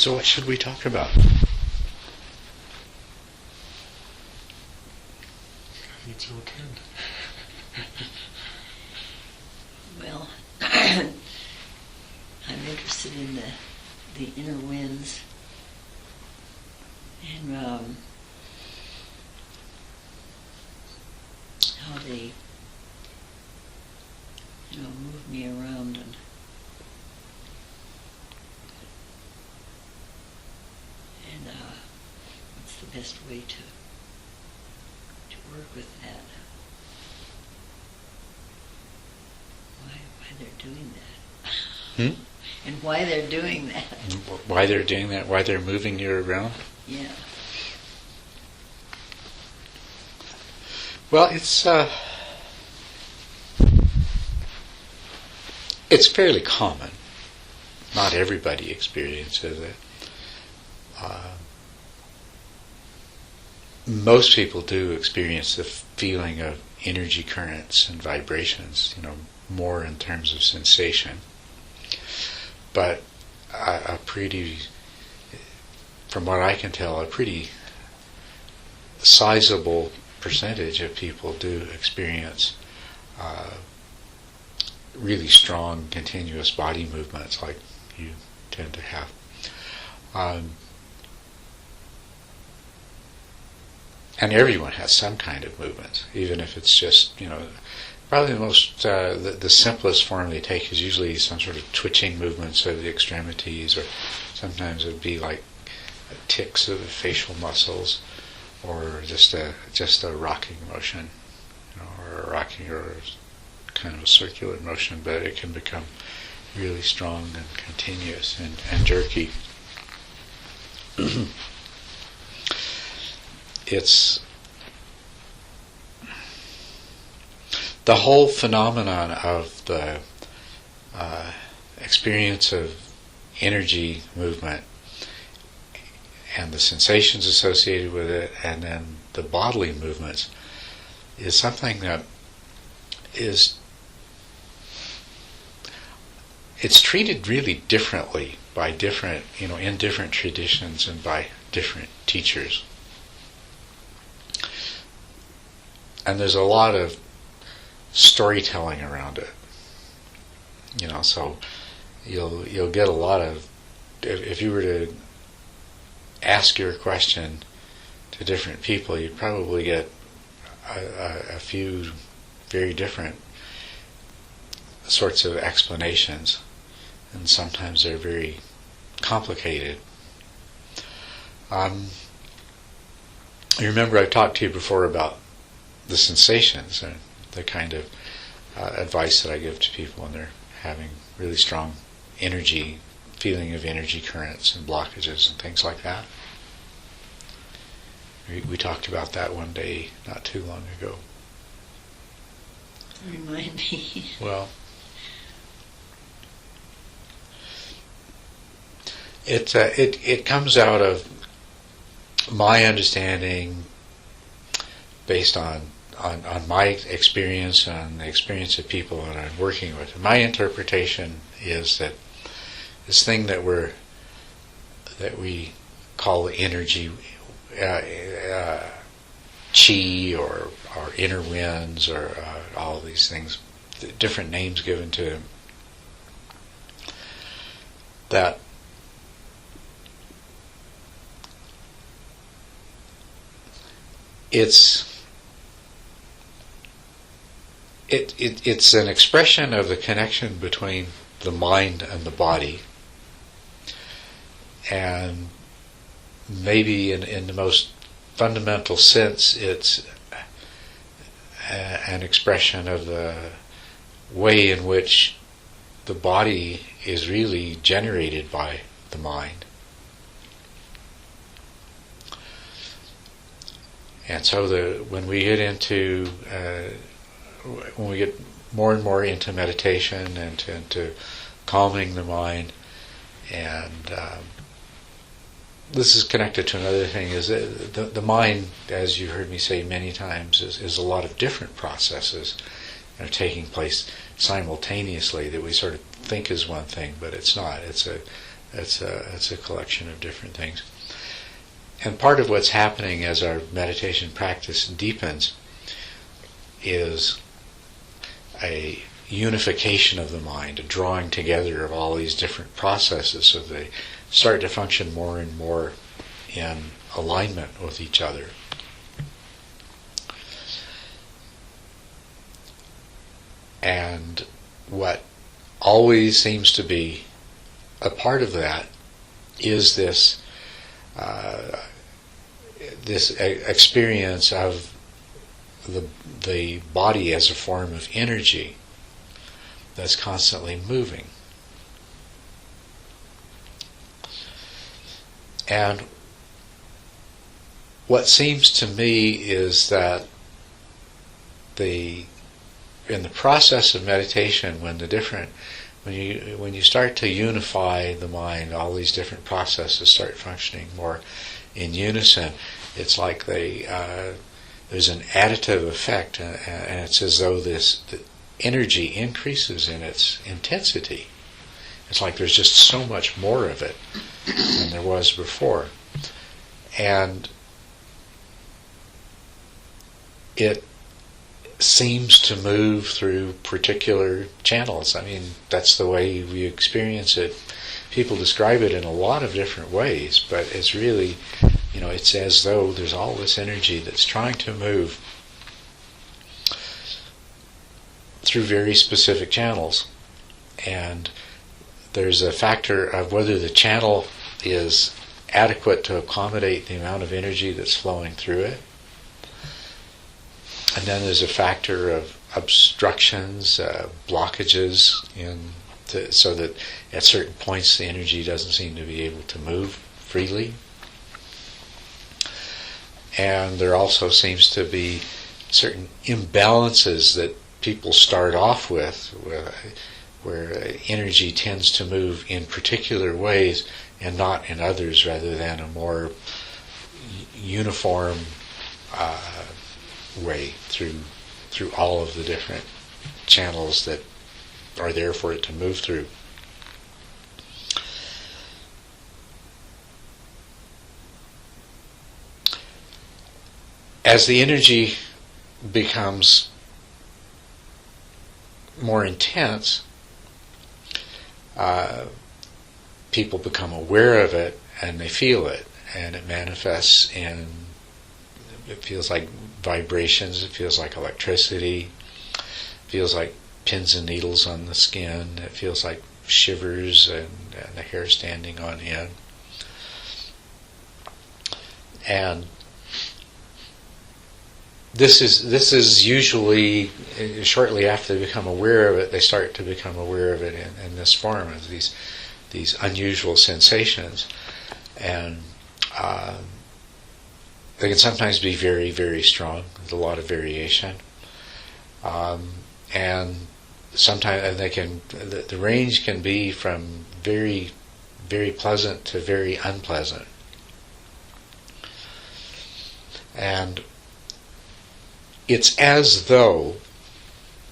So what should we talk about? Needs to attend. Well, I'm interested in the inner winds and how they, move me around and what's the best way to work with that? Why they're doing that? And why they're doing that? Why they're doing that? Why they're moving you around? Yeah. Well, it's fairly common. Not everybody experiences it. Most people do experience the feeling of energy currents and vibrations, more in terms of sensation. But from what I can tell, a pretty sizable percentage of people do experience really strong, continuous body movements like you tend to have. And everyone has some kind of movement, even if it's just, probably the simplest form they take is usually some sort of twitching movements of the extremities, or sometimes it would be like tics of the facial muscles, or just a rocking motion, or a rocking or kind of a circular motion, but it can become really strong and continuous and jerky. It's the whole phenomenon of the experience of energy movement and the sensations associated with it, and then the bodily movements, is something that it's treated really differently by different, in different traditions and by different teachers. And there's a lot of storytelling around it. So you'll get a lot of, if you were to ask your question to different people, you'd probably get a few very different sorts of explanations, and sometimes they're very complicated. You remember I've talked to you before about the sensations and the kind of advice that I give to people when they're having really strong feeling of energy currents and blockages and things like that. We talked about that one day not too long ago. Remind me. Well, it comes out of my understanding, based on my experience and the experience of people that I'm working with. My interpretation is that this thing that we call energy, chi or inner winds, or all of these things, different names given to them, that it's an expression of the connection between the mind and the body, and maybe in the most fundamental sense, it's an expression of the way in which the body is really generated by the mind. And so when we get more and more into meditation and into calming the mind, and this is connected to another thing, is that the mind, as you heard me say many times, is a lot of different processes that are taking place simultaneously that we sort of think is one thing, but it's not. It's It's a collection of different things. And part of what's happening as our meditation practice deepens is a unification of the mind, a drawing together of all these different processes so they start to function more and more in alignment with each other. And what always seems to be a part of that is this experience of the body as a form of energy that's constantly moving. And what seems to me is that in the process of meditation, when you start to unify the mind, all these different processes start functioning more in unison. It's like there's an additive effect, and it's as though the energy increases in its intensity. It's like there's just so much more of it than there was before. And it seems to move through particular channels. I mean, that's the way we experience it. People describe it in a lot of different ways, but it's really, it's as though there's all this energy that's trying to move through very specific channels. And there's a factor of whether the channel is adequate to accommodate the amount of energy that's flowing through it. And then there's a factor of obstructions, blockages, so that at certain points the energy doesn't seem to be able to move freely. And there also seems to be certain imbalances that people start off with, where energy tends to move in particular ways and not in others, rather than a more uniform way through all of the different channels that are there for it to move through. As the energy becomes more intense, people become aware of it and they feel it, and it manifests in, it feels like vibrations, it feels like electricity, it feels like pins and needles on the skin, it feels like shivers and the hair standing on end. And this is usually shortly after they become aware of it, they start to become aware of it in this form, of these unusual sensations. And they can sometimes be very, very strong, with a lot of variation. And sometimes the range can be from very, very pleasant to very unpleasant. And it's as though,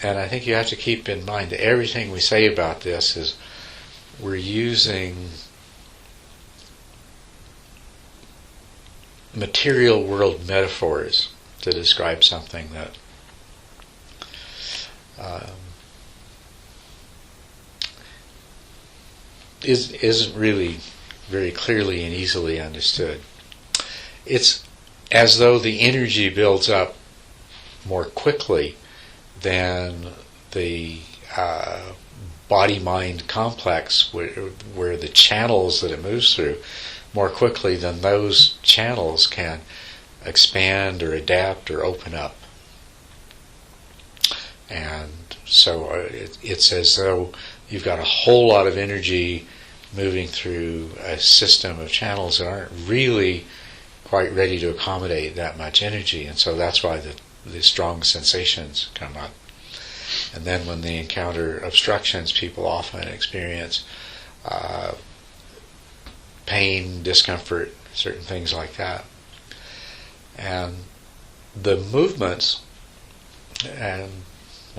and I think you have to keep in mind that everything we say about this is we're using material world metaphors to describe something that isn't really very clearly and easily understood. It's as though the energy builds up more quickly than the body-mind complex, where the channels that it moves through, more quickly than those channels can expand or adapt or open up. And so it's as though you've got a whole lot of energy moving through a system of channels that aren't really quite ready to accommodate that much energy, and so that's why the strong sensations come up. And then when they encounter obstructions, people often experience pain, discomfort, certain things like that. And the movements, and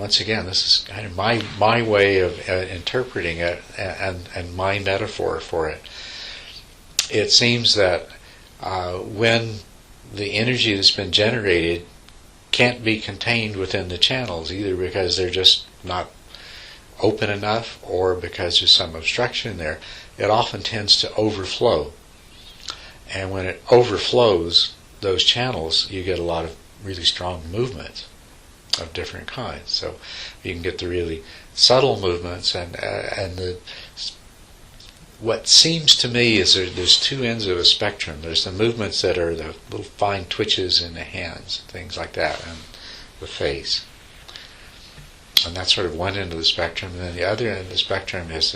once again, this is kind of my way of interpreting it and my metaphor for it. It seems that when the energy that's been generated can't be contained within the channels, either because they're just not open enough or because there's some obstruction there, it often tends to overflow. And when it overflows those channels, you get a lot of really strong movement of different kinds. So you can get the really subtle movements, and what seems to me is there's two ends of a spectrum. There's the movements that are the little fine twitches in the hands, things like that, and the face. And that's sort of one end of the spectrum. And then the other end of the spectrum is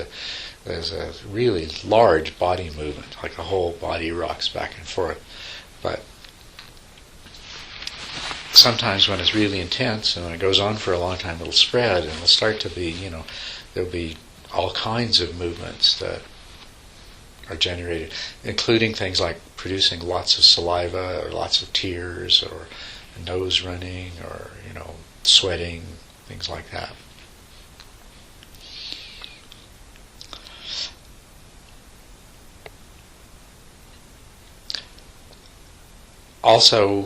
there's a really large body movement, like the whole body rocks back and forth. But sometimes when it's really intense and when it goes on for a long time, it'll spread and it'll start to be, there'll be all kinds of movements that are generated, including things like producing lots of saliva or lots of tears or nose running or, sweating, things like that. Also,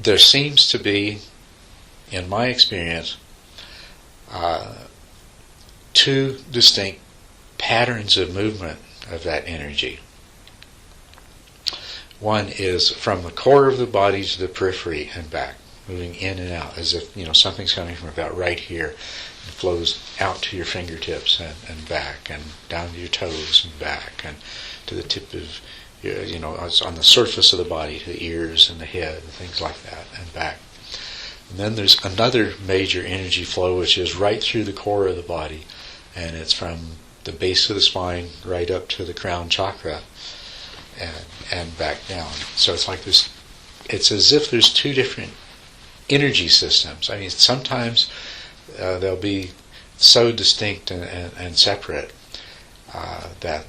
there seems to be, in my experience, two distinct patterns of movement of that energy. One is from the core of the body to the periphery and back, moving in and out, as if something's coming from about right here and flows out to your fingertips and back, and down to your toes and back, and to the tip of, on the surface of the body, to the ears and the head, and things like that, and back. And then there's another major energy flow which is right through the core of the body, and it's from the base of the spine right up to the crown chakra and back down. So it's like this, it's as if there's two different energy systems. I mean, sometimes they'll be so distinct and separate that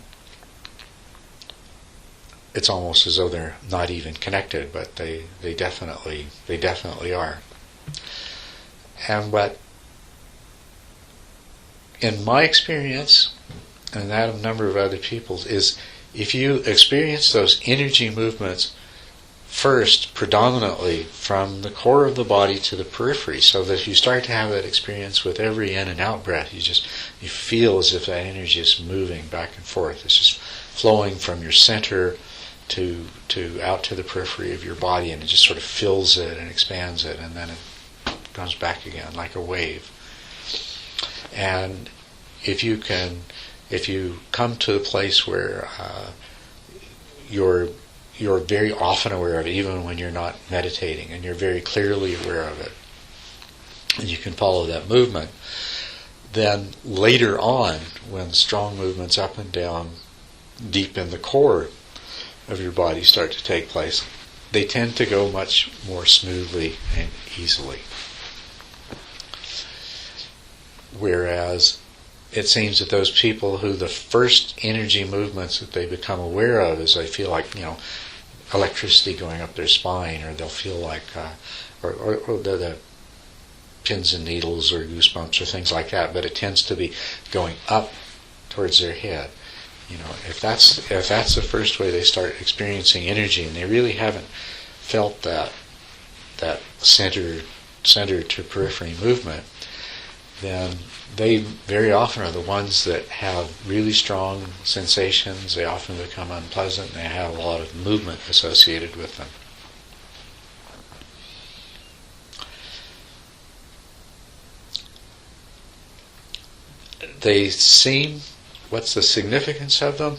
it's almost as though they're not even connected, but they definitely are. And what, in my experience, and that of a number of other people's, is if you experience those energy movements first predominantly from the core of the body to the periphery, so that if you start to have that experience with every in and out breath, you feel as if that energy is moving back and forth. It's just flowing from your center to out to the periphery of your body, and it just sort of fills it and expands it, and then it comes back again like a wave. And if you come to a place where you're very often aware of it, even when you're not meditating, and you're very clearly aware of it, and you can follow that movement, then later on, when strong movements up and down deep in the core of your body start to take place, they tend to go much more smoothly and easily. Whereas it seems that those people who the first energy movements that they become aware of is they feel like, electricity going up their spine, or they'll feel like, or the pins and needles or goosebumps or things like that, but it tends to be going up towards their head. If that's the first way they start experiencing energy, and they really haven't felt that center to periphery movement, then they very often are the ones that have really strong sensations. They often become unpleasant, and they have a lot of movement associated with them. They seem, what's the significance of them?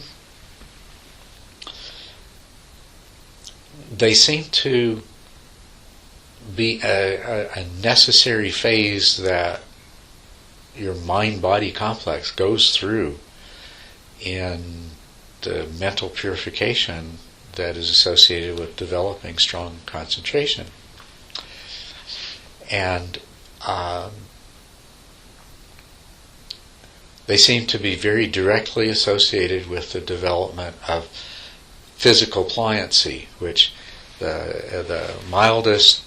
They seem to be a necessary phase that your mind-body complex goes through in the mental purification that is associated with developing strong concentration. And they seem to be very directly associated with the development of physical pliancy, which the mildest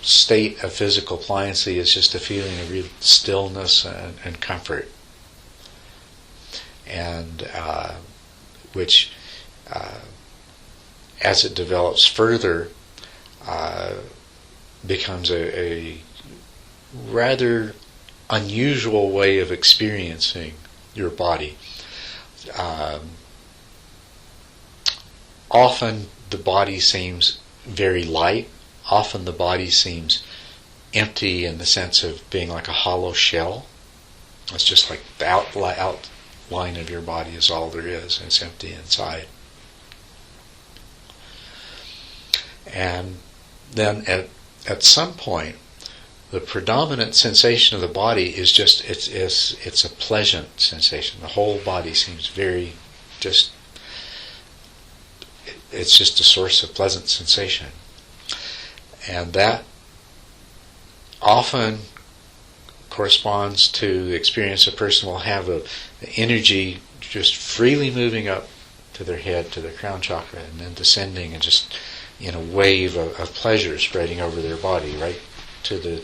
state of physical pliancy is just a feeling of real stillness and comfort, and which, as it develops further, becomes a rather unusual way of experiencing your body. Often the body seems very light. Often the body seems empty in the sense of being like a hollow shell. It's just like the outline of your body is all there is, and it's empty inside. And then at some point, the predominant sensation of the body is just it's a pleasant sensation. The whole body seems very just. It's just a source of pleasant sensation, and that often corresponds to the experience a person will have of the energy just freely moving up to their head, to their crown chakra, and then descending and just in a wave of pleasure spreading over their body, right to the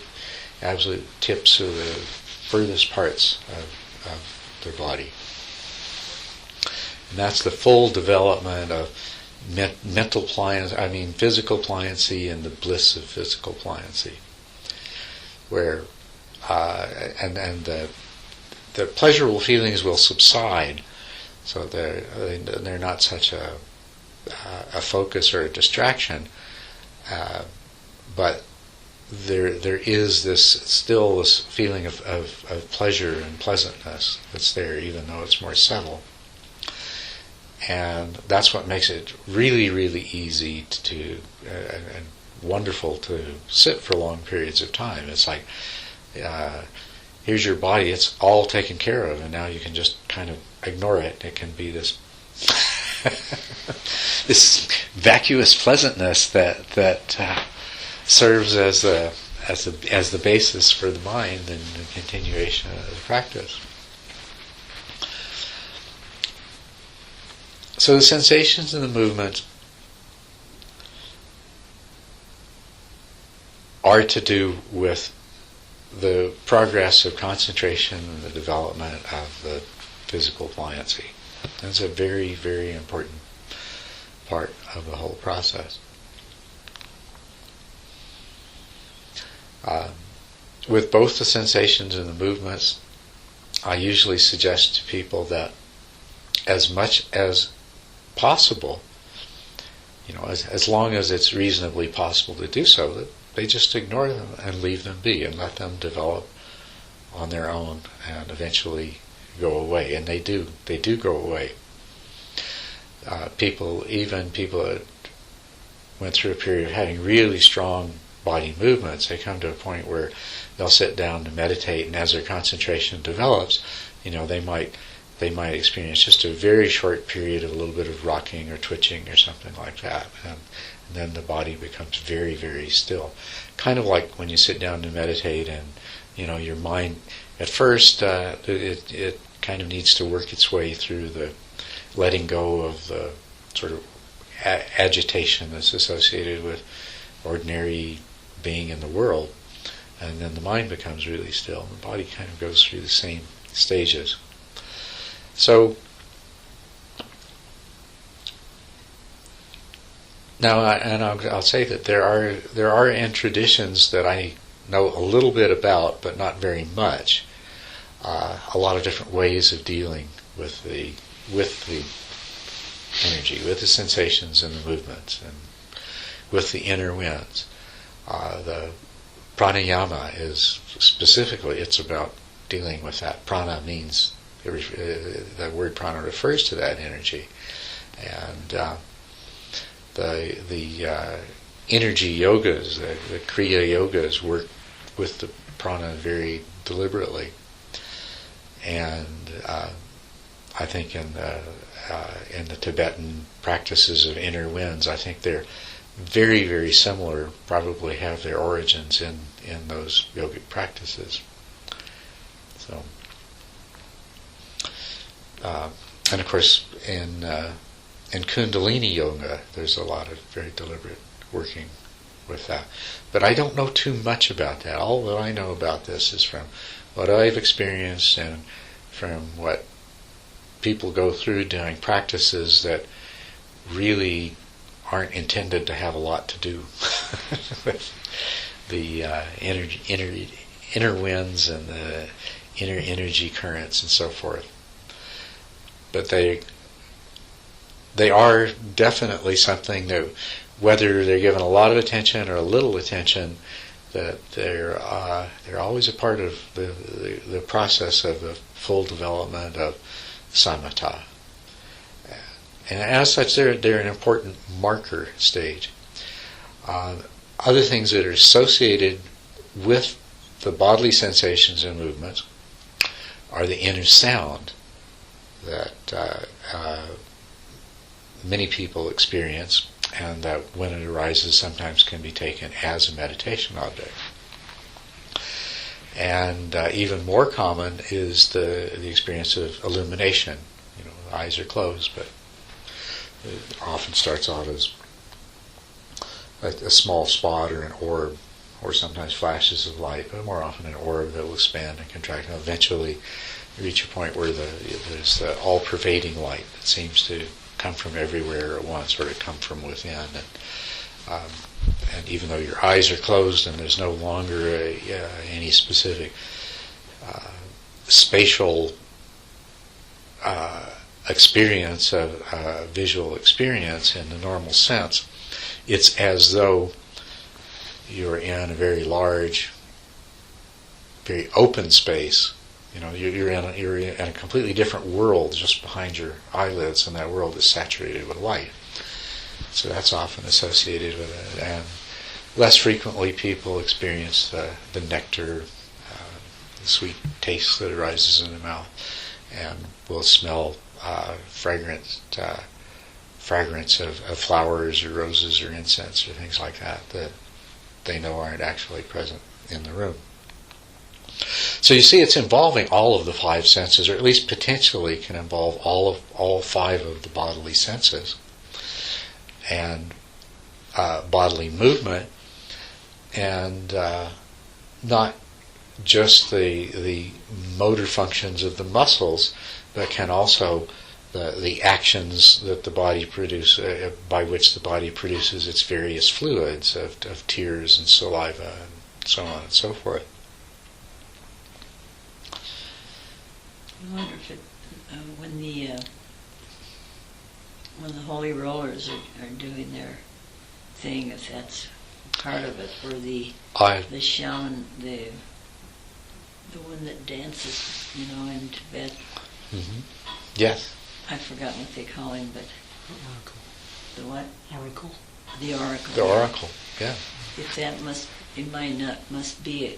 absolute tips of the furthest parts of their body. And that's the full development of mental pliancy, physical pliancy, and the bliss of physical pliancy, where and the pleasurable feelings will subside, so they're not such a focus or a distraction, but there is still this feeling of pleasure and pleasantness that's there, even though it's more subtle. And that's what makes it really, really easy to and wonderful to sit for long periods of time. It's like, here's your body, it's all taken care of, and now you can just kind of ignore it. It can be this this vacuous pleasantness that serves as the basis for the mind and the continuation of the practice. So the sensations and the movement are to do with the progress of concentration and the development of the physical pliancy. That's a very, very important part of the whole process. With both the sensations and the movements, I usually suggest to people that as much as possible, as long as it's reasonably possible to do so, that they just ignore them and leave them be and let them develop on their own and eventually go away. And they do go away. People that went through a period of having really strong body movements, they come to a point where they'll sit down to meditate, and as their concentration develops, they might experience just a very short period of a little bit of rocking or twitching or something like that, and then the body becomes very, very still. Kind of like when you sit down to meditate, and your mind at first it kind of needs to work its way through the letting go of the sort of agitation that's associated with ordinary being in the world, and then the mind becomes really still, and the body kind of goes through the same stages. So now, I'll say that there are in traditions that I know a little bit about, but not very much. A lot of different ways of dealing with the energy, with the sensations and the movements, and with the inner winds. The pranayama is specifically, it's about dealing with that. Prana means, the word prana refers to that energy, and the energy yogas, the kriya yogas, work with the prana very deliberately, and I think in the Tibetan practices of inner winds, I think they're very, very similar, probably have their origins in those yogic practices. So, and of course, in Kundalini yoga, there's a lot of very deliberate working with that. But I don't know too much about that. All that I know about this is from what I've experienced and from what people go through doing practices that really aren't intended to have a lot to do with the inner winds and the inner energy currents and so forth. But they are definitely something that, whether they're given a lot of attention or a little attention, that they're always a part of the process of the full development of samatha. And as such, they're an important marker stage. Other things that are associated with the bodily sensations and movements are the inner sound that many people experience, and that when it arises sometimes can be taken as a meditation object. And even more common is the experience of illumination. The eyes are closed, but it often starts out as a small spot or an orb, or sometimes flashes of light, but more often an orb that will expand and contract, and eventually reach a point where there's the all-pervading light that seems to come from everywhere at once, or to come from within. And even though your eyes are closed and there's no longer any specific spatial experience of visual experience in the normal sense, it's as though you're in a very large, very open space. You're in a completely different world just behind your eyelids, and that world is saturated with light. So that's often associated with it. And less frequently, people experience the nectar, the sweet taste that arises in the mouth, and will smell fragrance of flowers or roses or incense or things like that they know aren't actually present in the room. So you see, it's involving all of the five senses, or at least potentially can involve all five of the bodily senses, and bodily movement, and not just the motor functions of the muscles, but can also the actions that the body produces, by which the body produces its various fluids of tears and saliva and so on and so forth. I wonder if when the holy rollers are doing their thing, if that's part of it, or the shaman, the one that dances, in Tibet. Mm-hmm. Yes. I've forgotten what they call him, but Oracle. the what? Oracle. The oracle. The oracle. Yeah. If that must be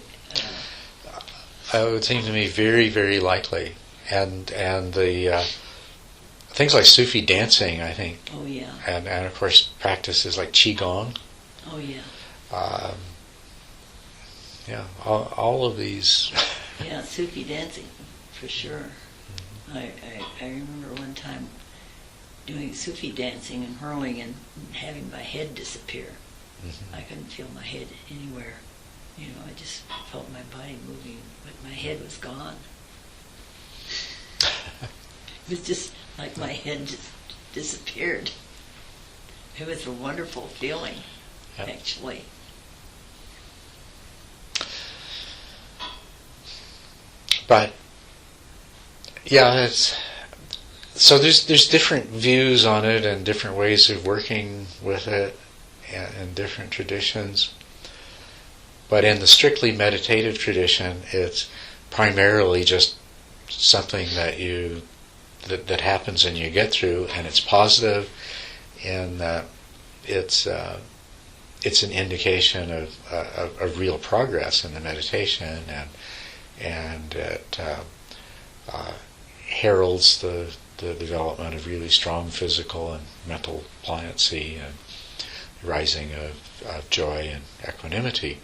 It would seem to me very, very likely. And the things like Sufi dancing, I think. Oh yeah. And of course practices like Qigong. Oh yeah. All of these. Yeah, Sufi dancing, for sure. I remember one time doing Sufi dancing and hurling and having my head disappear. Mm-hmm. I couldn't feel my head anywhere. I just felt my body moving, but my head was gone. It was just like my head just disappeared. It was a wonderful feeling, actually. But so there's different views on it and different ways of working with it and different traditions. But in the strictly meditative tradition, it's primarily just something that happens and you get through, and it's positive, and it's an indication of real progress in the meditation, and it heralds the development of really strong physical and mental pliancy and rising of joy and equanimity.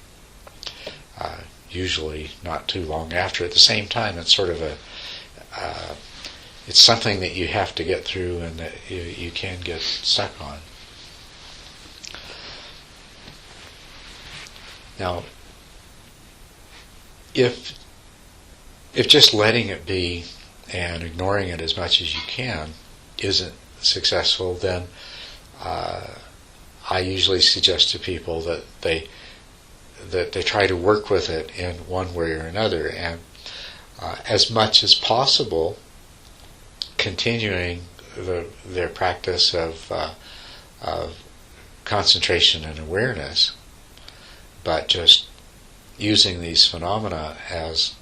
Usually not too long after. At the same time, it's sort of it's something that you have to get through and that you can get stuck on. Now, if just letting it be and ignoring it as much as you can isn't successful, then I usually suggest to people that they try to work with it in one way or another, and as much as possible, continuing their practice of concentration and awareness, but just using these phenomena as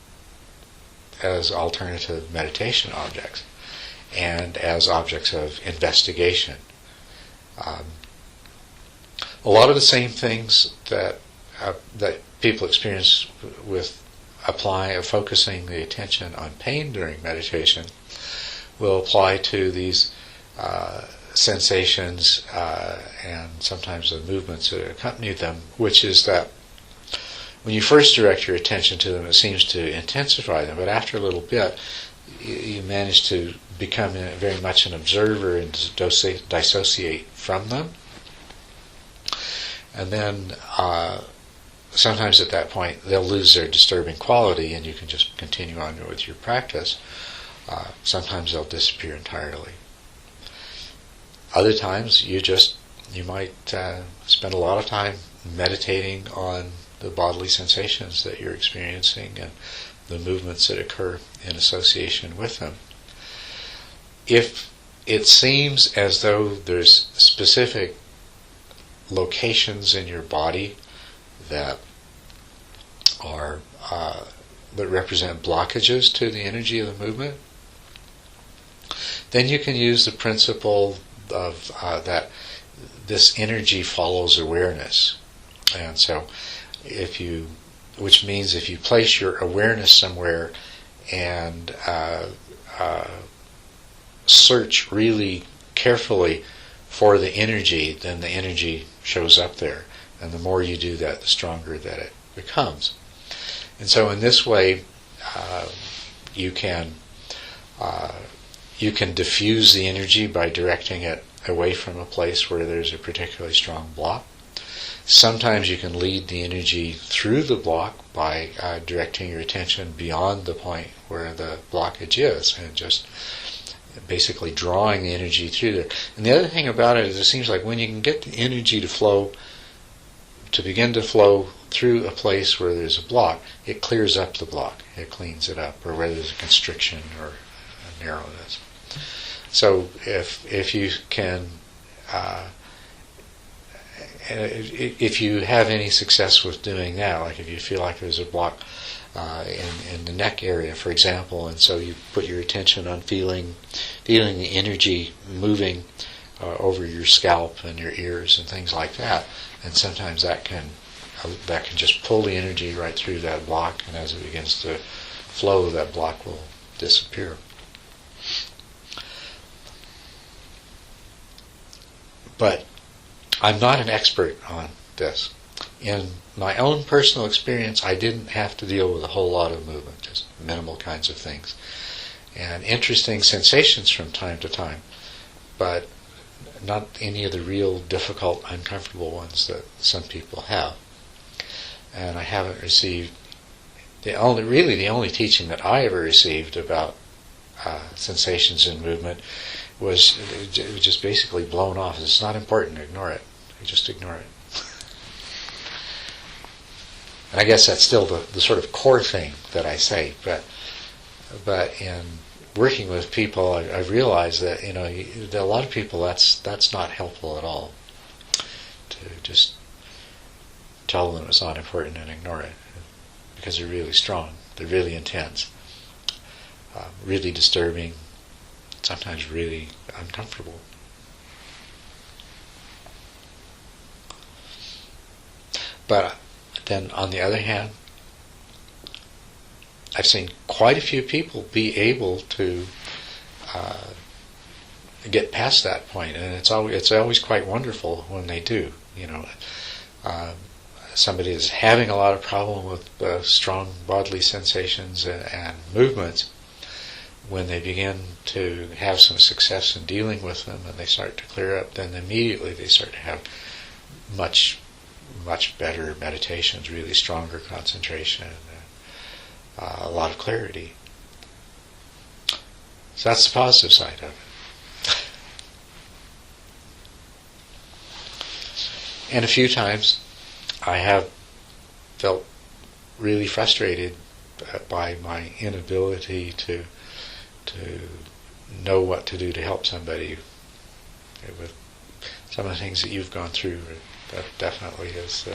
alternative meditation objects and as objects of investigation. A lot of the same things that people experience with focusing the attention on pain during meditation will apply to these sensations and sometimes the movements that accompany them, which is that when you first direct your attention to them, it seems to intensify them, but after a little bit, you manage to become very much an observer and dissociate from them. And then sometimes at that point, they'll lose their disturbing quality and you can just continue on with your practice. Sometimes they'll disappear entirely. Other times, you might spend a lot of time meditating on the bodily sensations that you're experiencing and the movements that occur in association with them. If it seems as though there's specific locations in your body that represent blockages to the energy of the movement, then you can use the principle of that this energy follows awareness. And so which means if you place your awareness somewhere and search really carefully for the energy, then the energy shows up there. And the more you do that, the stronger that it becomes. And so in this way, you can diffuse the energy by directing it away from a place where there's a particularly strong block. Sometimes you can lead the energy through the block by directing your attention beyond the point where the blockage is and just basically drawing the energy through there. And the other thing about it is it seems like when you can get the energy to begin to flow through a place where there's a block, it clears up the block, it cleans it up, or whether there's a constriction or a narrowness. So if you can, if you have any success with doing that, like if you feel like there's a block in the neck area, for example, and so you put your attention on feeling the energy moving over your scalp and your ears and things like that, and sometimes that can just pull the energy right through that block, and as it begins to flow, that block will disappear. But I'm not an expert on this. In my own personal experience, I didn't have to deal with a whole lot of movement, just minimal kinds of things. And interesting sensations from time to time, but not any of the real difficult, uncomfortable ones that some people have. And I haven't received the only teaching that I ever received about sensations and movement was just basically blown off. It's not important, ignore it. You just ignore it. And I guess that's still the sort of core thing that I say, but in working with people, I've realized that a lot of people that's not helpful at all. To just tell them it's not important and ignore it, because they're really strong, they're really intense, really disturbing, sometimes really uncomfortable. But then on the other hand, I've seen quite a few people be able to get past that point, and it's always quite wonderful when they do. Somebody is having a lot of problem with strong bodily sensations and movements. When they begin to have some success in dealing with them and they start to clear up, then immediately they start to have much much better meditations, really stronger concentration, a lot of clarity. So that's the positive side of it. And a few times I have felt really frustrated by my inability to know what to do to help somebody with some of the things that you've gone through. That definitely is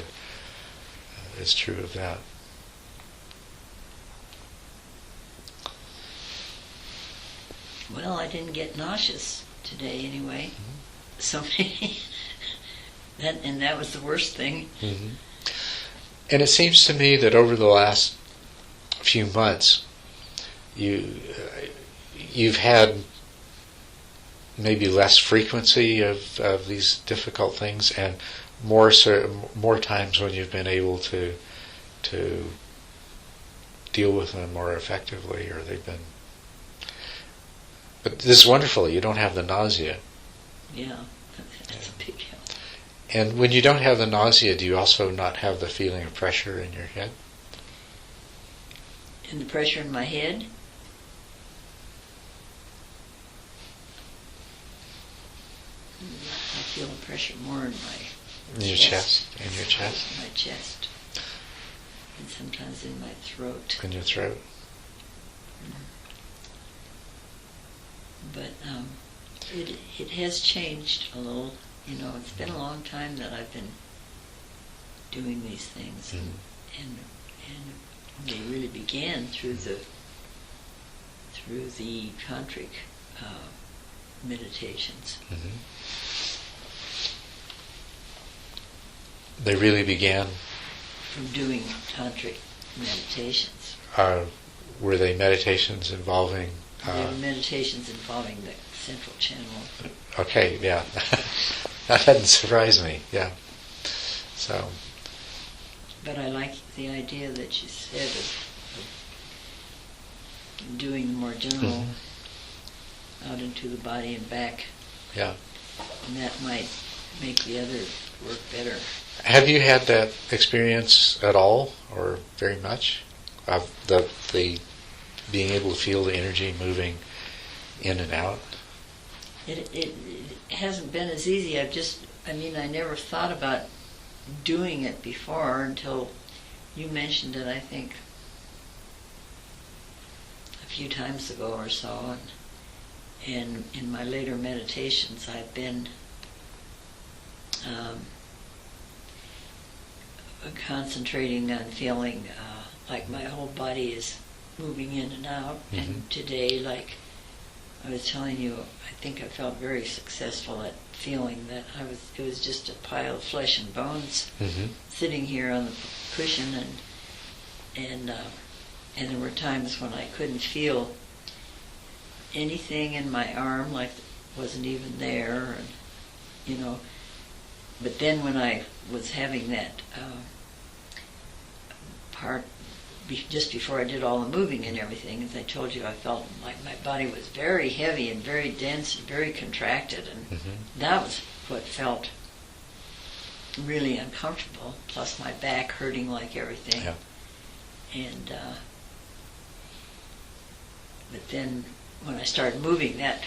true of that. Well, I didn't get nauseous today anyway. Mm-hmm. So that was the worst thing. Mm-hmm. And it seems to me that over the last few months, you've had maybe less frequency of these difficult things, and more times when you've been able to deal with them more effectively, or they've been. But this is wonderful. You don't have the nausea. Yeah, that's a big help. And when you don't have the nausea, do you also not have the feeling of pressure in your head? And the pressure in my head? I feel the pressure more in my In your chest? In your chest? In my chest. And sometimes in my throat. In your throat? But it has changed a little. You know, it's been a long time that I've been doing these things, and they really began through the tantric meditations. Mm-hmm. They really began From doing tantric meditations. Were they meditations involving? They were meditations involving the central channel. Okay, yeah. That doesn't surprise me, yeah. So. But I like the idea that you said of doing more general out into the body and back. Yeah. And that might make the other work better. Have you had that experience at all, or very much, of the being able to feel the energy moving in and out? It hasn't been as easy. I never thought about doing it before until you mentioned it, I think, a few times ago or so. And in my later meditations, I've been concentrating on feeling like my whole body is moving in and out. Mm-hmm. And today, like I was telling you, I think I felt very successful at feeling that it was just a pile of flesh and bones sitting here on the cushion, and there were times when I couldn't feel anything in my arm, like it wasn't even there, and you know. But then when I was having that part just before I did all the moving and everything, as I told you, I felt like my body was very heavy and very dense and very contracted, and that was what felt really uncomfortable, plus my back hurting like everything. Yeah. And but then when I started moving, that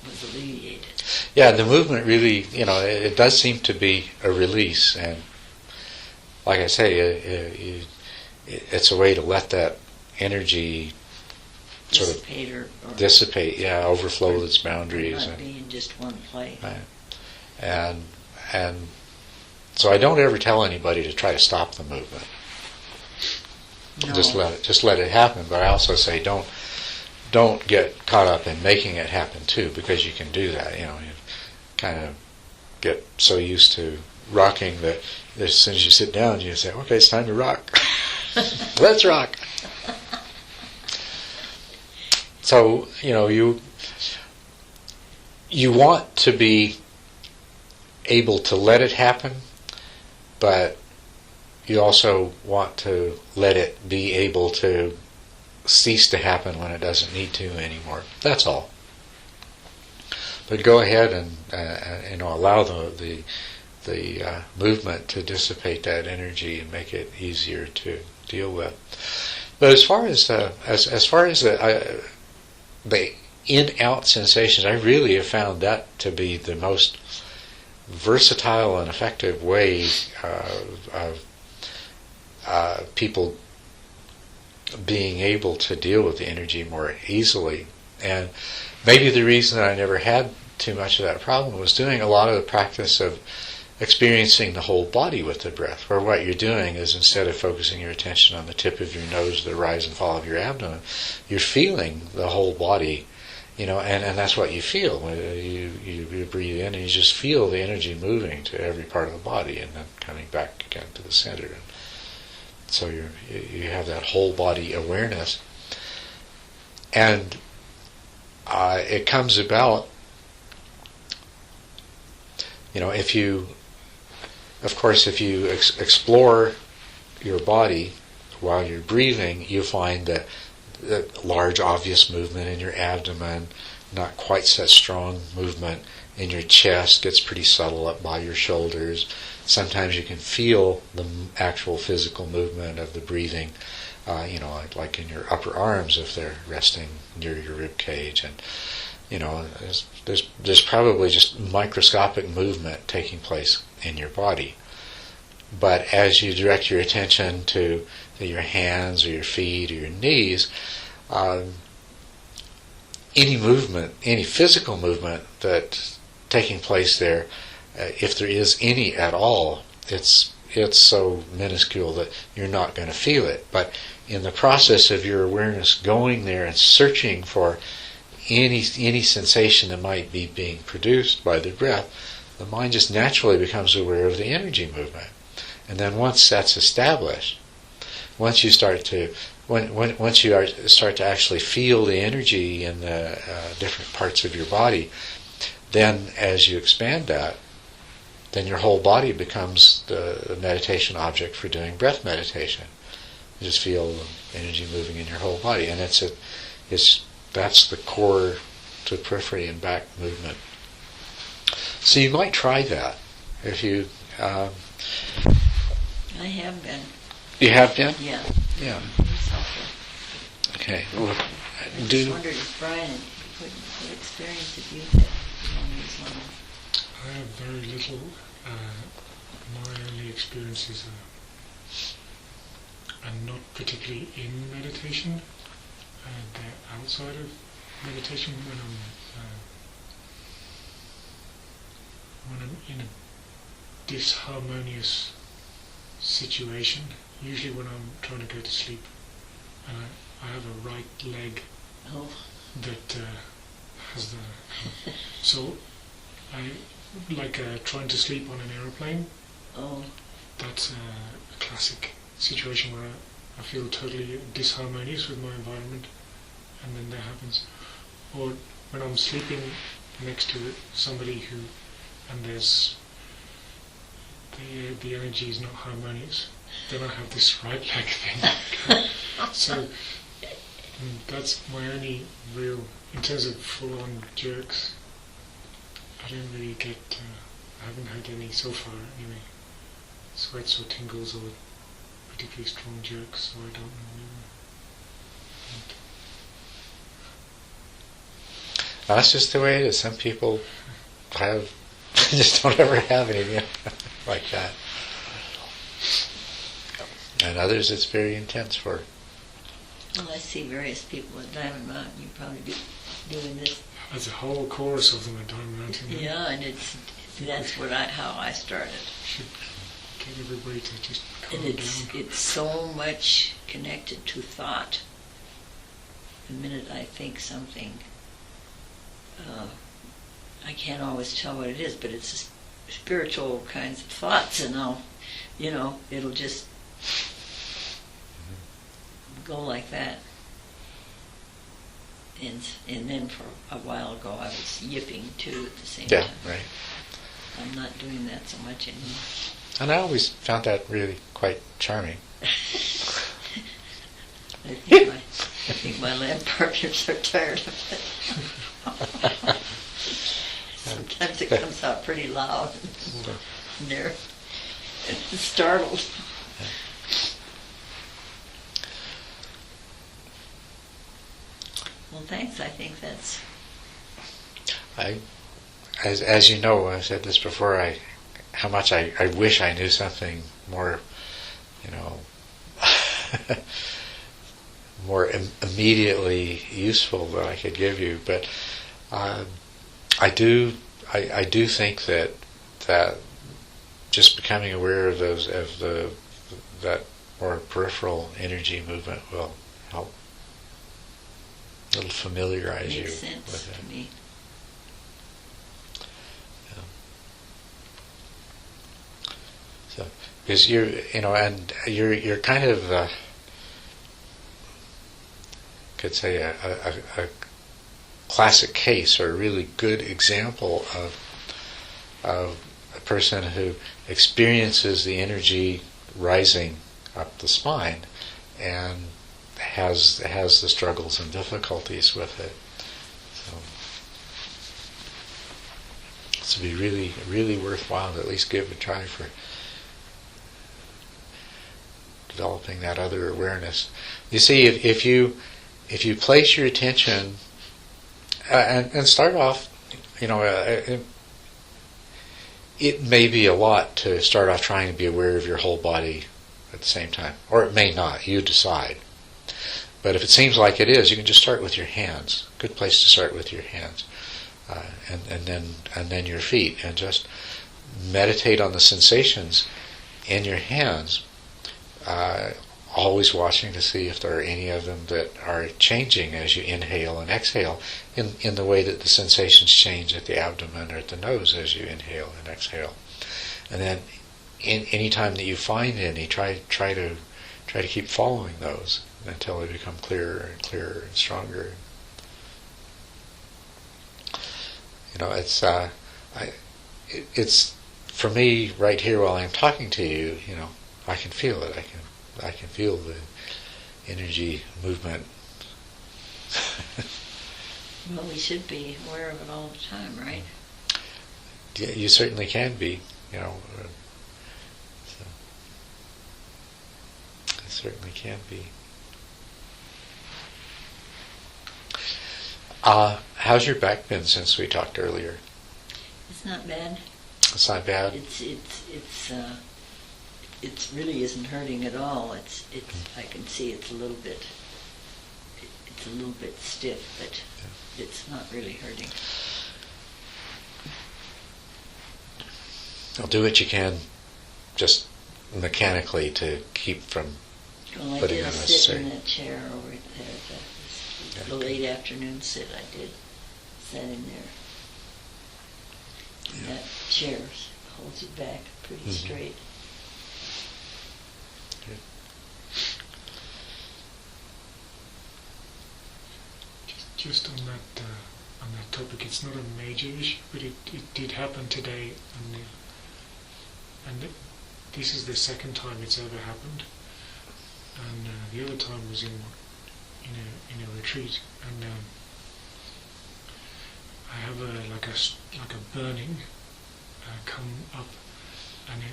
was alleviated. Yeah, the movement really, it does seem to be a release, and like I say, it's a way to let that energy sort of dissipate, overflow its boundaries. Not be in just one place. Right. And so I don't ever tell anybody to try to stop the movement. No. Just let it happen. But I also say don't get caught up in making it happen too, because you can do that. You kind of get so used to rocking that as soon as you sit down, you say, "Okay, it's time to rock. Let's rock." So you want to be able to let it happen, but you also want to let it be able to cease to happen when it doesn't need to anymore. That's all. But go ahead and allow the movement to dissipate that energy and make it easier to deal with. But as far as the in-out sensations, I really have found that to be the most versatile and effective way of people being able to deal with the energy more easily. And maybe the reason that I never had too much of that problem was doing a lot of the practice of experiencing the whole body with the breath, where what you're doing is, instead of focusing your attention on the tip of your nose, the rise and fall of your abdomen, you're feeling the whole body, and that's what you feel when you breathe in, and you just feel the energy moving to every part of the body and then coming back again to the center. And so you have that whole body awareness, and it comes about, if you explore your body while you're breathing, you find that the large obvious movement in your abdomen, not quite such strong movement in your chest, gets pretty subtle up by your shoulders. Sometimes you can feel the actual physical movement of the breathing, like in your upper arms if they're resting near your rib cage, and there's probably just microscopic movement taking place in your body. But as you direct your attention to your hands or your feet or your knees, any movement, any physical movement that's taking place there, if there is any at all, it's so minuscule that you're not going to feel it. But in the process of your awareness going there and searching for any sensation that might be being produced by the breath, the mind just naturally becomes aware of the energy movement. And then once that's established, once you start to actually feel the energy in the different parts of your body, then as you expand that, then your whole body becomes the meditation object for doing breath meditation. You just feel the energy moving in your whole body, and that's the core to periphery and back movement. So you might try that if you. I have been. You have been? Yeah. Yeah. It's helpful. Okay. Well, I just wondered if Brian, what experience have you had along these lines? I have very little. My only experiences are not particularly in meditation. They're outside of meditation when I'm in a disharmonious situation, usually when I'm trying to go to sleep, and I have a right leg that has the... So I trying to sleep on an aeroplane. Oh. That's a classic situation where I feel totally disharmonious with my environment, and then that happens. Or when I'm sleeping next to somebody and there's the energy is not harmonious, then I have this right leg thing. So that's my only real, in terms of full-on jerks, I don't really get, I haven't had any so far anyway, sweats or tingles or particularly strong jerks, so I don't know. That's just the way it is. Some people just don't ever have anything like that. And others it's very intense for. Well, I see various people at Diamond Mountain. You probably be doing this. There's a whole chorus of them at Diamond Mountain. Yeah, and that's how I started. Should get everybody to just calm and down. It's so much connected to thought. The minute I think something, I can't always tell what it is, but it's spiritual kinds of thoughts, and it'll just go like that. And then for a while ago I was yipping too at the same time. Yeah, right. I'm not doing that so much anymore. And I always found that really quite charming. I think my land partners are tired of it. Sometimes it comes out pretty loud. and they're startled. Well, thanks. I think that's... As you know, I've said this before, how much I wish I knew something more, more immediately useful that I could give you. But I do think that just becoming aware of that more peripheral energy movement will help. It'll familiarize you Makes sense with it. to me. So, because you're kind of could say a classic case or a really good example of a person who experiences the energy rising up the spine and has the struggles and difficulties with it. So it'd be really, really worthwhile to at least give a try for developing that other awareness. You see, if you place your attention and start off, it may be a lot to start off trying to be aware of your whole body at the same time, or it may not. You decide. But if it seems like it is, you can just start with your hands. Good place to start with your hands, and then your feet, and just meditate on the sensations in your hands. Always watching to see if there are any of them that are changing as you inhale and exhale, in the way that the sensations change at the abdomen or at the nose as you inhale and exhale. And then, any time that you find any, try to keep following those until they become clearer and clearer and stronger. It's for me right here while I'm talking to you. I can feel it. I can feel the energy movement. Well, we should be aware of it all the time, right? Yeah, you certainly can be. So it certainly can be. How's your back been since we talked earlier? It's not bad. It's not bad. It really isn't hurting at all. I can see it's a little bit stiff, but it's not really hurting. I'll do what you can, just mechanically, to keep from Well, I putting did unnecessary. sit in that chair over there, the late afternoon sit. I did sat in there. And that chair holds you back pretty straight. Just on that topic, it's not a major issue, but it did happen today, and this is the second time it's ever happened. And the other time was in a retreat, and I have a burning come up, and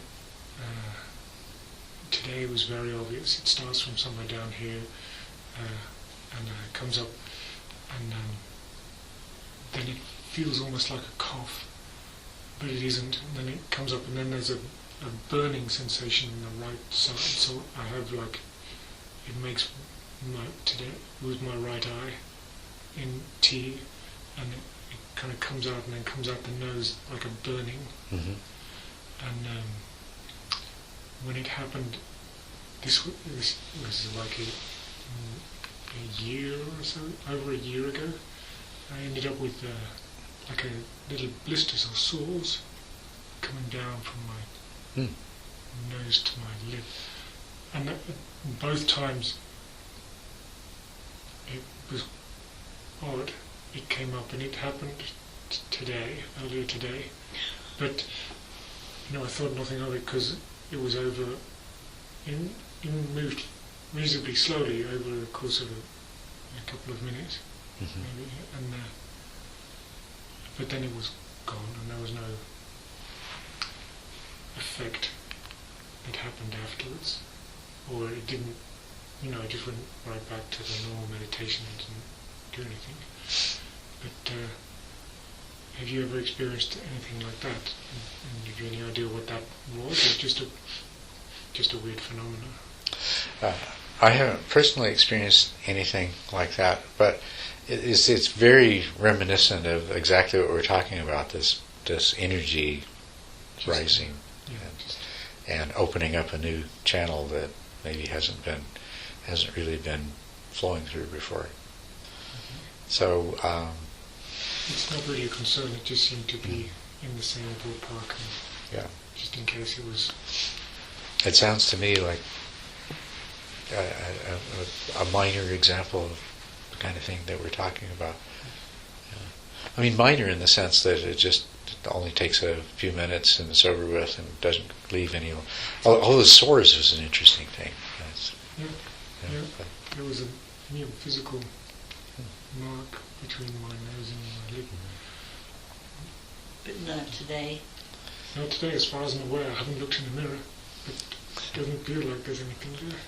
today it was very obvious. It starts from somewhere down here, and comes up. And then it feels almost like a cough, but it isn't. And then it comes up, and then there's a burning sensation in the right side. So I have it makes today with my right eye in T, and it kind of comes out, and then comes out the nose like a burning. Mm-hmm. And when it happened, this was like a year or so, over a year ago, I ended up with little blisters or sores coming down from my nose to my lip, and both times it was odd. It came up, and it happened earlier today, but I thought nothing of it because it was over. It moved reasonably slowly over the course of a couple of minutes, maybe, and but then it was gone, and there was no. effect that happened afterwards, or it didn't, it just went right back to the normal meditation and didn't do anything. But have you ever experienced anything like that? And have you any idea what that was, or just a weird phenomenon? I haven't personally experienced anything like that, but it's very reminiscent of exactly what we're talking about, this energy rising and opening up a new channel that maybe hasn't really been flowing through before. So it's not really a concern, it just seemed to be in the same ballpark, just in case it was. It sounds to me like a minor example of the kind of thing that we're talking about. I mean, minor in the sense that it only takes a few minutes and it's over with and doesn't leave any. All the sores was an interesting thing. There was a physical mark between my nose and my lip. But not today. Not today, as far as I'm aware. I haven't looked in the mirror, but it doesn't feel like there's anything there.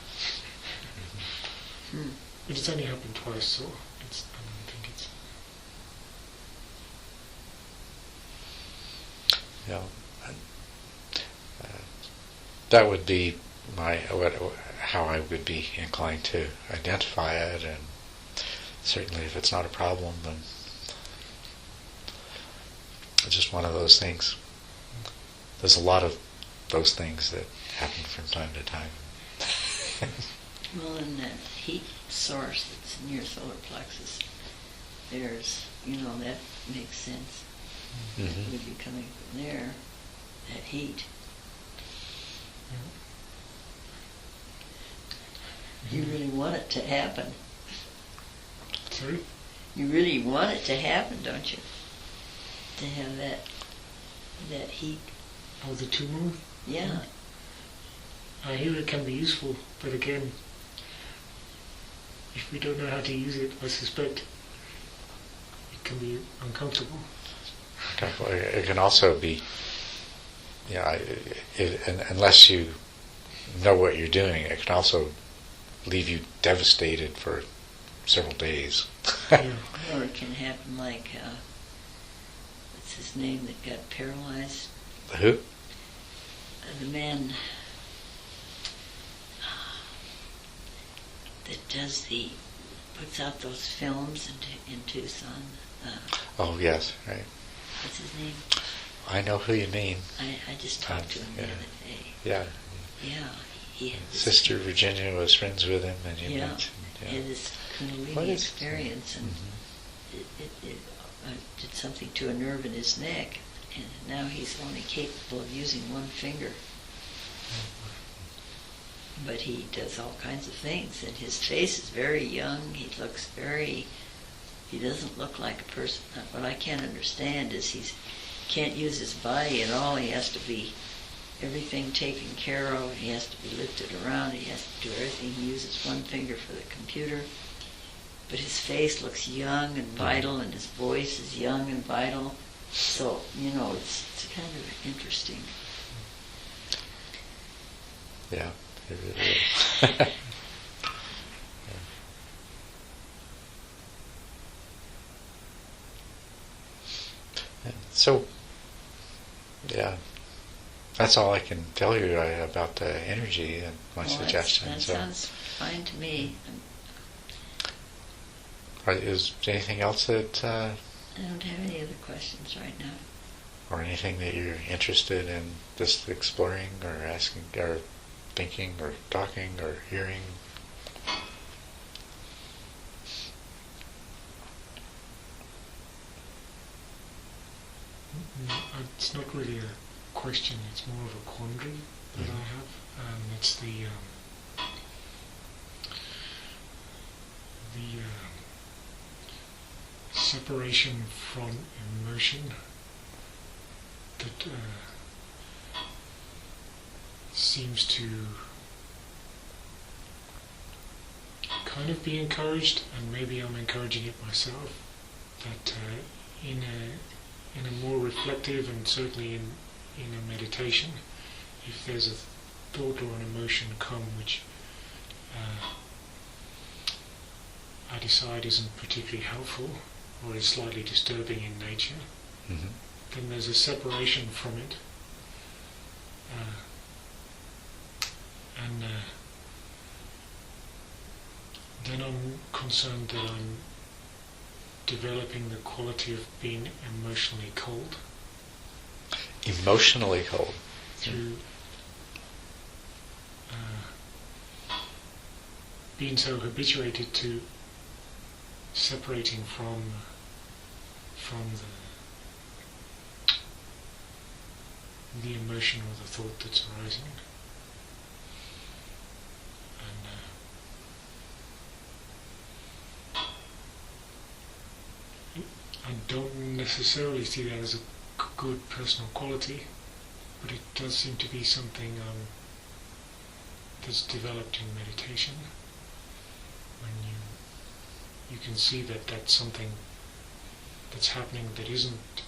But it's only happened twice, so I don't think it's. That would be how I would be inclined to identify it, and certainly if it's not a problem, then it's just one of those things. There's a lot of those things that happen from time to time. Well, in that heat source that's in your solar plexus, there's, that makes sense. It would be coming from there, that heat. You really want it to happen. Sorry? You really want it to happen, don't you? To have that heat. Oh, the tumor? Yeah. I hear it can be useful, but again, if we don't know how to use it, I suspect it can be uncomfortable. It can also be, unless you know what you're doing, it can also leave you devastated for several days. Or it can happen like, what's his name that got paralyzed? Who? The man that puts out those films in Tucson. Oh, yes, right. What's his name? I know who you mean. I just talked to him the other day. Yeah. Yeah. He had Sister Virginia was friends with him, and you mentioned. He had this Kundalini experience, and it did something to a nerve in his neck, and now he's only capable of using one finger. But he does all kinds of things, and his face is very young. He doesn't look like a person. What I can't understand is he can't use his body at all. He has to be everything taken care of. He has to be lifted around. He has to do everything. He uses one finger for the computer. But his face looks young and vital, and his voice is young and vital. So, it's kind of interesting. Yeah, it really is. So, that's all I can tell you about the energy and my suggestions. That sounds fine to me. Is there anything else that... I don't have any other questions right now. Or anything that you're interested in just exploring or asking or thinking or talking or hearing? It's not really a question, it's more of a quandary that I have. It's the separation from emotion that seems to kind of be encouraged, and maybe I'm encouraging it myself, that in a more reflective, and certainly in a meditation, if there's a thought or an emotion come which I decide isn't particularly helpful or is slightly disturbing in nature, then there's a separation from it. And then I'm concerned that I'm developing the quality of being emotionally cold. Emotionally cold. Through being so habituated to separating from the emotion or the thought that's arising. I don't necessarily see that as a good personal quality, but it does seem to be something that's developed in meditation. When you can see that that's something that's happening that isn't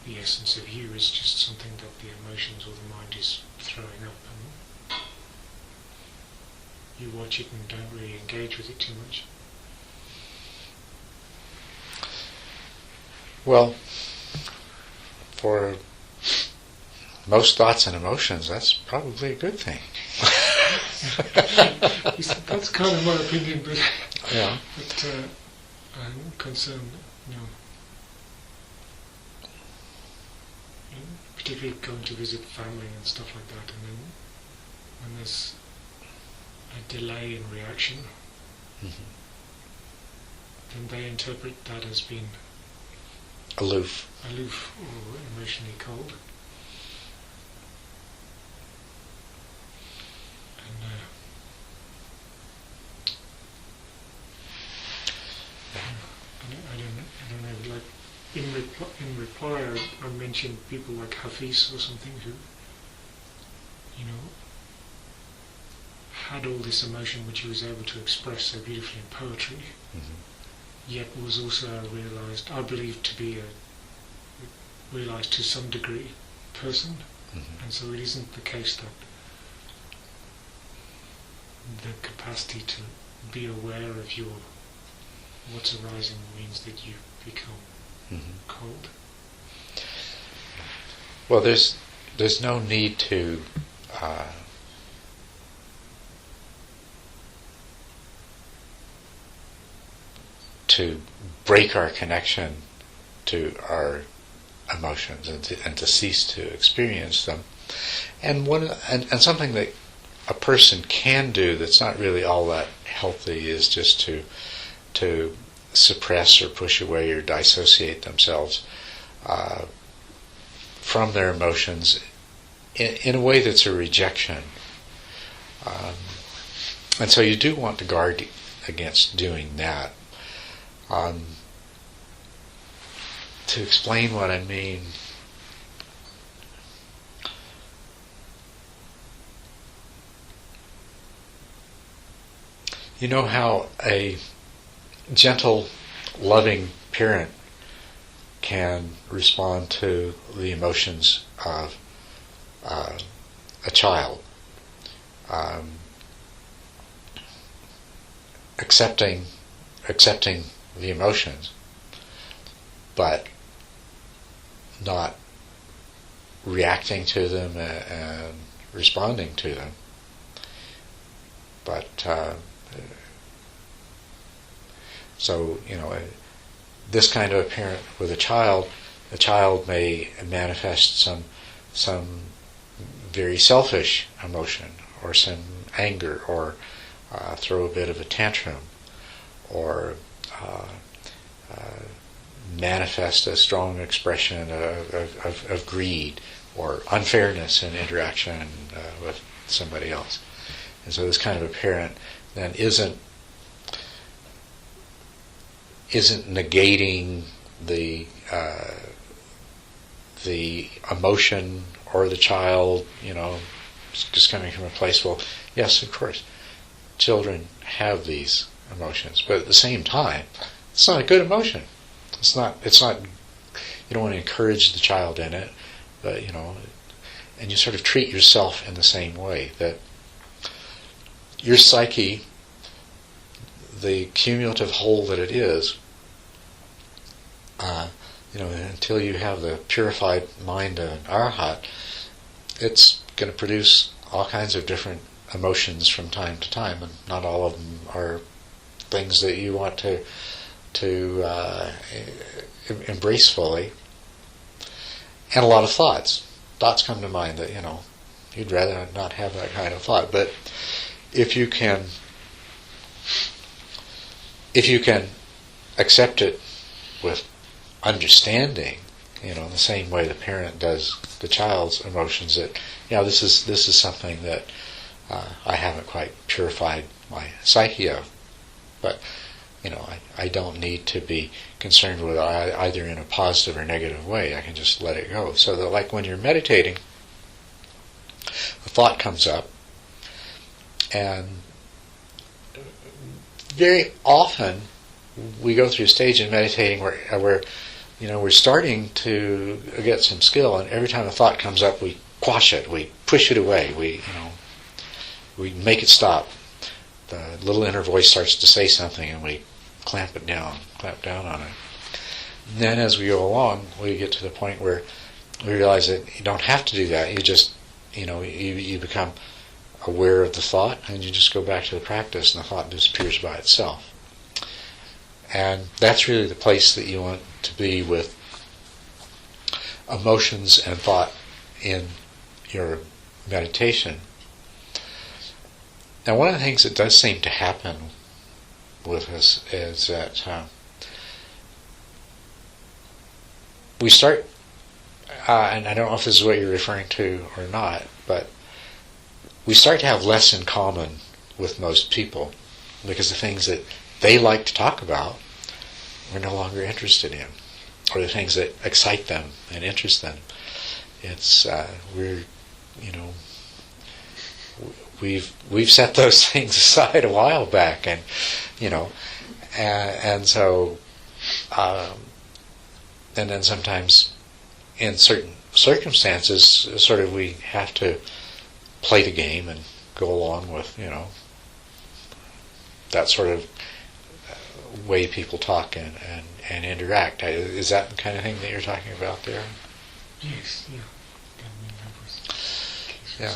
the essence of you, it's just something that the emotions or the mind is throwing up, and you watch it and don't really engage with it too much. Well, for most thoughts and emotions, that's probably a good thing. That's kind of my opinion, but Yeah. but I'm concerned, particularly going to visit family and stuff like that, and then when there's a delay in reaction, then they interpret that as being Aloof. or emotionally cold. And I don't know, like in reply I mentioned people like Hafiz or something who, had all this emotion which he was able to express so beautifully in poetry, yet was also realised, I believe, to be realised to some degree person, and so it isn't the case that the capacity to be aware of what's arising means that you become cold. Well, there's no need to break our connection to our emotions and to cease to experience them. And something that a person can do that's not really all that healthy is just to suppress or push away or dissociate themselves from their emotions in a way that's a rejection. And so you do want to guard against doing that. To explain what I mean, you know how a gentle, loving parent can respond to the emotions of a child, accepting the emotions, but not reacting to them and responding to them. But so this kind of a parent with a child may manifest some very selfish emotion, or some anger, or throw a bit of a tantrum, or manifest a strong expression of greed or unfairness in interaction with somebody else. And so this kind of a parent then isn't negating the emotion or the child, just coming from a place, well, yes, of course, children have these emotions, but at the same time, it's not a good emotion. It's not. You don't want to encourage the child in it, but and you sort of treat yourself in the same way, that your psyche, the cumulative whole that it is, until you have the purified mind of an arahat, it's going to produce all kinds of different emotions from time to time, and not all of them are things that you want to embrace fully. And a lot of thoughts come to mind that you'd rather not have that kind of thought. But if you can accept it with understanding, in the same way the parent does the child's emotions, that this is something that I haven't quite purified my psyche of, but I don't need to be concerned with it either in a positive or negative way. I can just let it go. So that, like when you're meditating, a thought comes up, and very often we go through a stage in meditating where we're starting to get some skill, and every time a thought comes up, we quash it, we push it away, we make it stop. The little inner voice starts to say something, and we clamp down on it. And then as we go along, we get to the point where we realize that you don't have to do that. You just, you become aware of the thought, and you just go back to the practice, and the thought disappears by itself. And that's really the place that you want to be with emotions and thought in your meditation. Now, one of the things that does seem to happen with us is that we start, and I don't know if this is what you're referring to or not, but we start to have less in common with most people, because the things that they like to talk about we're no longer interested in, or the things that excite them and interest them. It's we've set those things aside a while back, and so and then sometimes in certain circumstances, sort of we have to play the game and go along with that sort of way people talk and interact. Is that the kind of thing that you're talking about there? Yes, yeah. Yeah.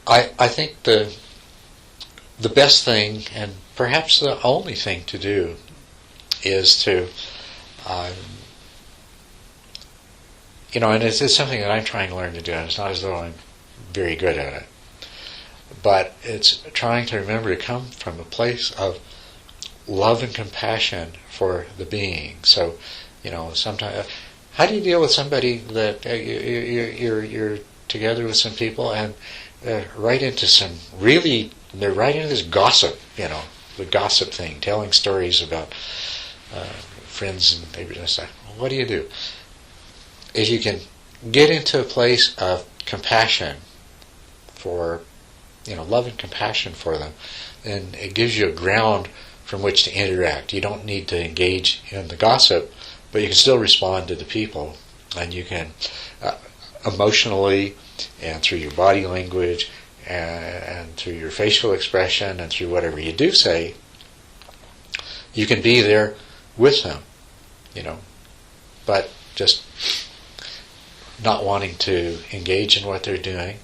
I think the best thing, and perhaps the only thing to do, is to and it's something that I'm trying to learn to do, and it's not as though I'm very good at it, but it's trying to remember to come from a place of love and compassion for the being. So, sometimes, how do you deal with somebody that you're together with some people, and they're right into this gossip, the gossip thing, telling stories about friends and neighbors and stuff. What do you do? If you can get into a place of compassion for, love and compassion for them, then it gives you a ground from which to interact. You don't need to engage in the gossip, but you can still respond to the people, and you can emotionally, and through your body language, and through your facial expression, and through whatever you do say, you can be there with them, but just not wanting to engage in what they're doing,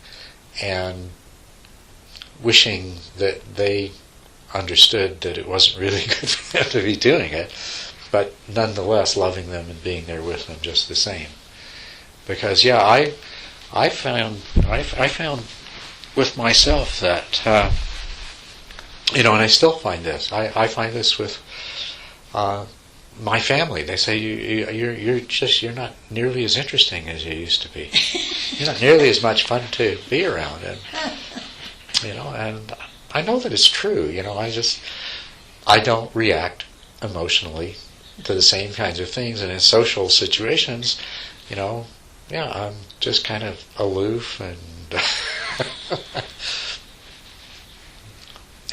and wishing that they understood that it wasn't really good for them to be doing it, but nonetheless loving them and being there with them just the same. Because I found with myself that and I still find this. I find this with my family. They say you're not nearly as interesting as you used to be. You're not nearly as much fun to be around, and and I know that it's true. I don't react emotionally to the same kinds of things, and in social situations, I'm just kind of aloof and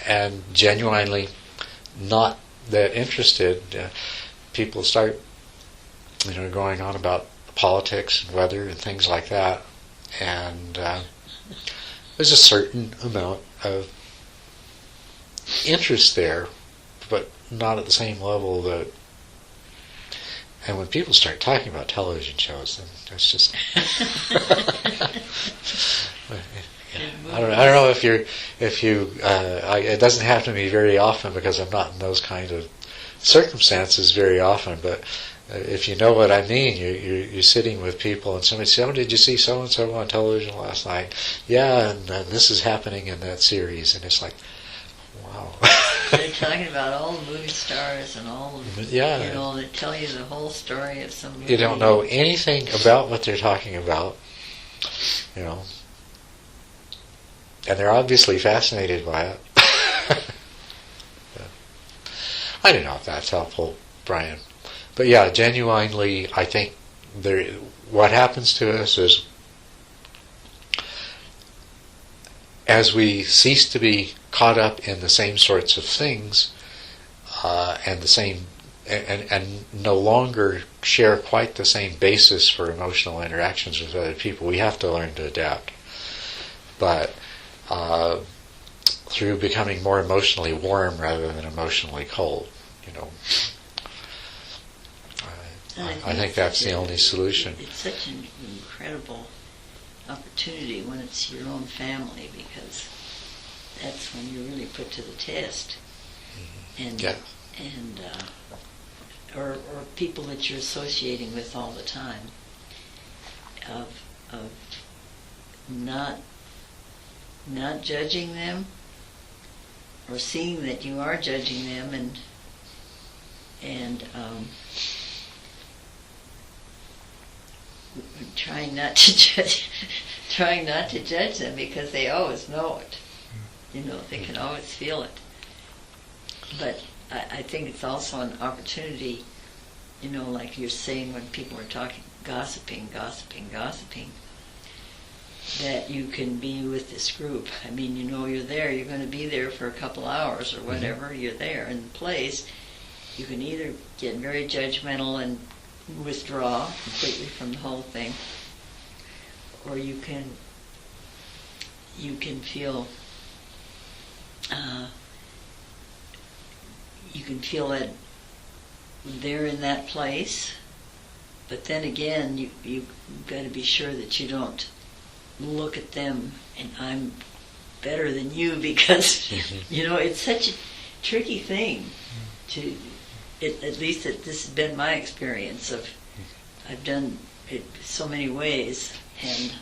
and genuinely not that interested. People start, going on about politics and weather and things like that, and there's a certain amount of interest there, but not at the same level that. And when people start talking about television shows, then that's just. I don't know if you. It doesn't happen to me very often because I'm not in those kind of circumstances very often. But if you know what I mean, you're sitting with people and somebody says, "Oh, did you see so and so on television last night?" Yeah, and this is happening in that series, and it's like, wow. They're talking about all the movie stars and all of, yeah. They tell you the whole story of some movie. You don't know anything about what they're talking about, and they're obviously fascinated by it. I don't know if that's helpful, Brian. But yeah, genuinely, I think what happens to us is as we cease to be caught up in the same sorts of things and the same and no longer share quite the same basis for emotional interactions with other people, we have to learn to adapt. But through becoming more emotionally warm rather than emotionally cold, I think that's the only solution. It's such an incredible opportunity when it's your own family, because that's when you're really put to the test. And yeah. and or people that you're associating with all the time, of not judging them, or seeing that you are judging them, and trying not to judge them, because they always know it. They can always feel it. But I think it's also an opportunity, like you're saying when people are talking, gossiping, that you can be with this group. I mean, you're there, you're going to be there for a couple hours or whatever, you're there in the place. You can either get very judgmental and withdraw completely from the whole thing, or you can feel that they're in that place, but then again you've got to be sure that you don't look at them and I'm better than you, because it's such a tricky thing to. At least this has been my experience of, I've done it so many ways, and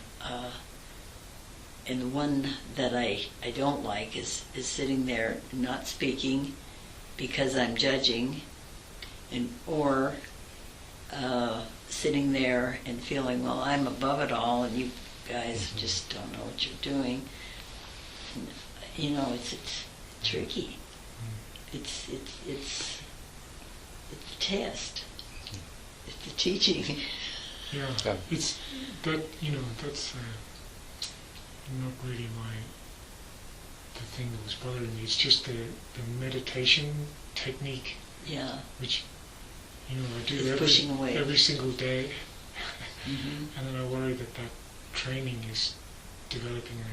the one that I don't like is sitting there not speaking because I'm judging, or sitting there and feeling, well, I'm above it all and you guys just don't know what you're doing. And, it's tricky. It's the test. It's the teaching. Yeah, it's that. That's not really the thing that was bothering me. It's just the meditation technique. Yeah. Which I do every single day, and then I worry that training is developing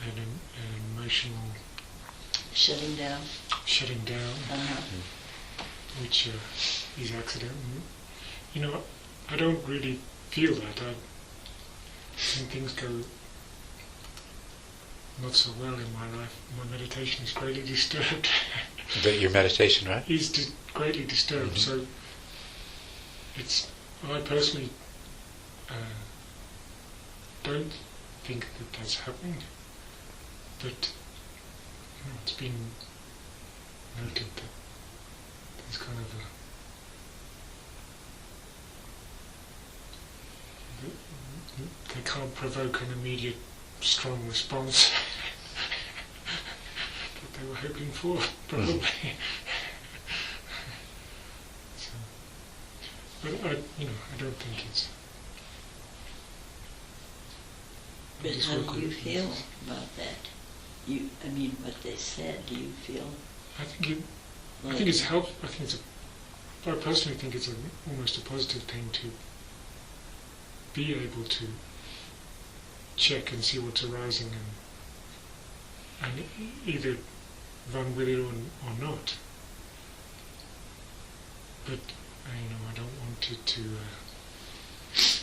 an emotional shutting down, which is accidental. I don't really feel that. When things go not so well in my life, my meditation is greatly disturbed. Your meditation, right? Is greatly disturbed. So I personally don't think that that's happening, but it's been noted that there's kind of they can't provoke an immediate strong response that they were hoping for, probably. But I don't think it's. But how do you feel about that? What they said. Do you feel? I think it's helpful. I personally think it's almost a positive thing to be able to check and see what's arising and either run with it or not. But I don't want it to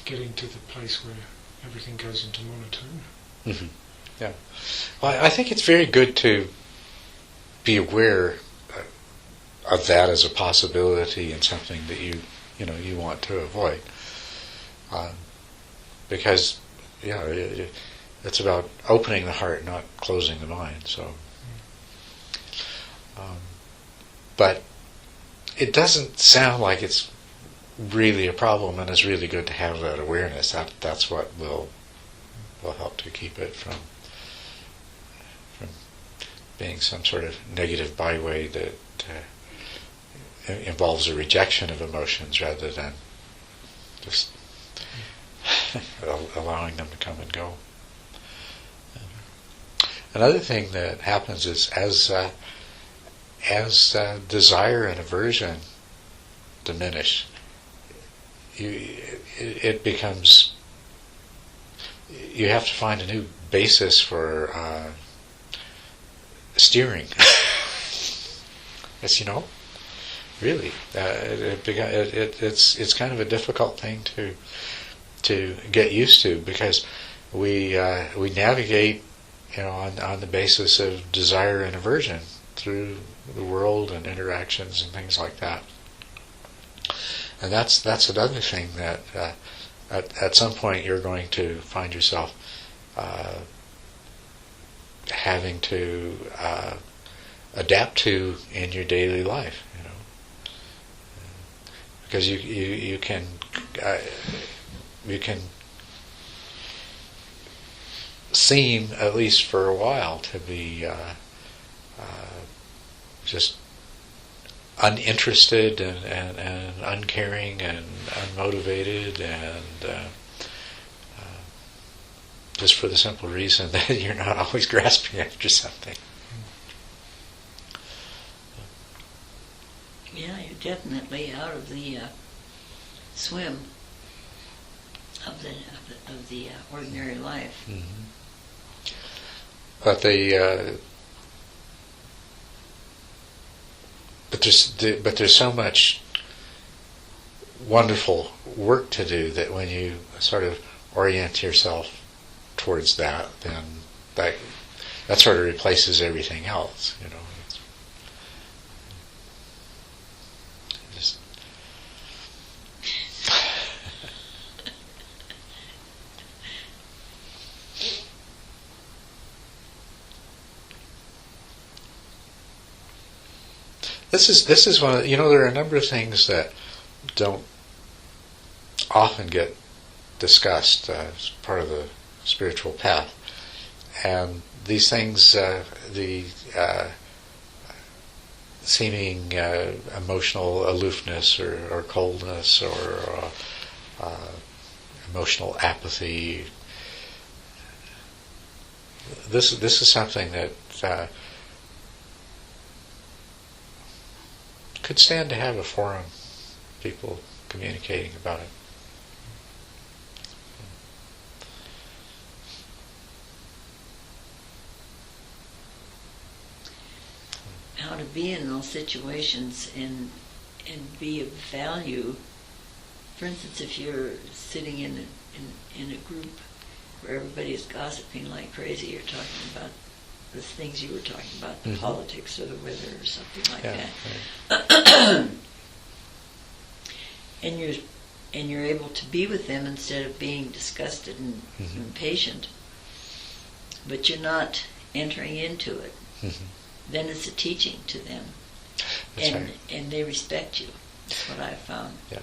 get into the place where everything goes into monotone. Mm-hmm. Yeah. Well, I think it's very good to be aware of that as a possibility and something that you want to avoid, because it's about opening the heart, not closing the mind. So, but it doesn't sound like it's really a problem, and it's really good to have that awareness. That's what will help to keep it from being some sort of negative byway that involves a rejection of emotions rather than just allowing them to come and go. Another thing that happens is as desire and aversion diminish, it becomes, you have to find a new basis for steering. Yes, really, it's kind of a difficult thing to get used to, because we navigate on the basis of desire and aversion through the world and interactions and things like that. And that's another thing that at some point you're going to find yourself having to adapt to in your daily life, because you can seem, at least for a while, to be just uninterested and uncaring and unmotivated, and just for the simple reason that you're not always grasping after something. Yeah, you're definitely out of the swim of the ordinary life. Mm-hmm. But but there's so much wonderful work to do that when you sort of orient yourself towards that, then that sort of replaces everything else. Just This is one of there are a number of things that don't often get discussed as part of the spiritual path, and these things, the seeming emotional aloofness or coldness or emotional apathy. This is something that could stand to have a forum, people communicating about it. How to be in those situations and be of value. For instance, if you're sitting in a group where everybody is gossiping like crazy, you're talking about the things you were talking about, the politics or the weather or something like that. Right. and you're able to be with them instead of being disgusted and impatient, but you're not entering into it. Then it's a teaching to them. That's right. And they respect you. That's what I've found. Yeah.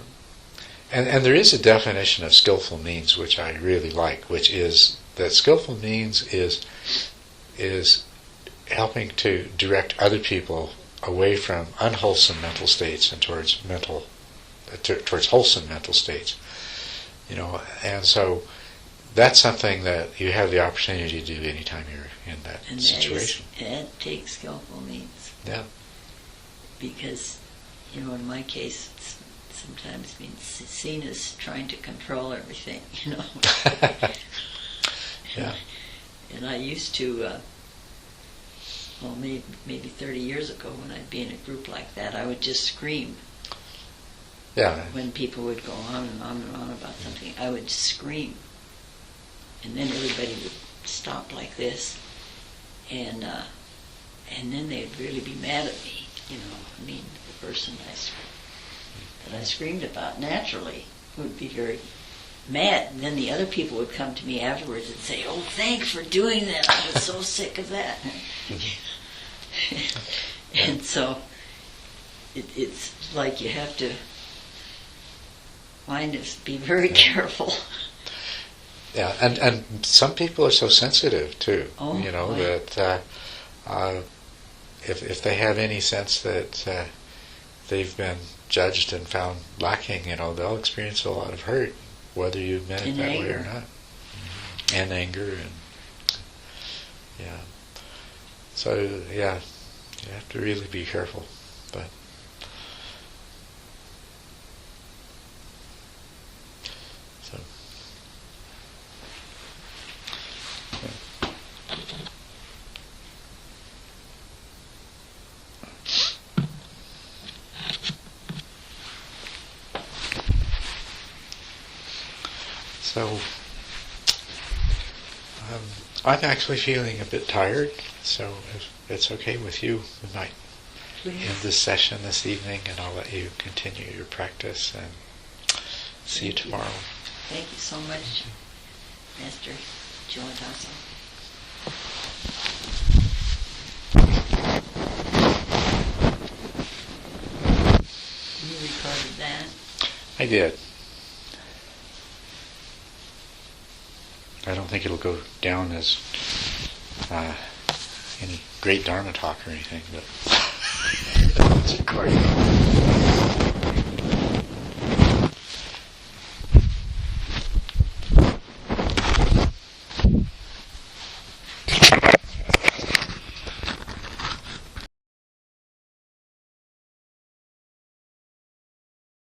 And there is a definition of skillful means which I really like, which is that skillful means is helping to direct other people away from unwholesome mental states and towards wholesome mental states. And so that's something that you have the opportunity to do anytime you're in that situation. That takes skillful means. Yeah. Because, in my case, it's sometimes being seen as trying to control everything, you know. Yeah. And I used to, maybe 30 years ago, when I'd be in a group like that, I would just scream. Yeah. When people would go on and on and on about something, I would scream. And then everybody would stop like this, and then they'd really be mad at me, you know. I mean, the person that I screamed about naturally would be very mad. And then the other people would come to me afterwards and say, "Oh, thanks for doing that. I was so sick of that." And so it's like you have to be very careful. Yeah, and some people are so sensitive too. Oh, you know, boy. that if they have any sense that they've been judged and found lacking, you know, they'll experience a lot of hurt, whether you meant it And that way anger. or not. And anger, and yeah. So yeah, you have to really be careful, but. So. So, I'm actually feeling a bit tired, so if it's okay with you, we might end this session this evening, and I'll let you continue your practice, and see you tomorrow. Thank you so much, Master Culadasa. You recorded that? I did. I don't think it'll go down as any great Dharma talk or anything, but it's recorded.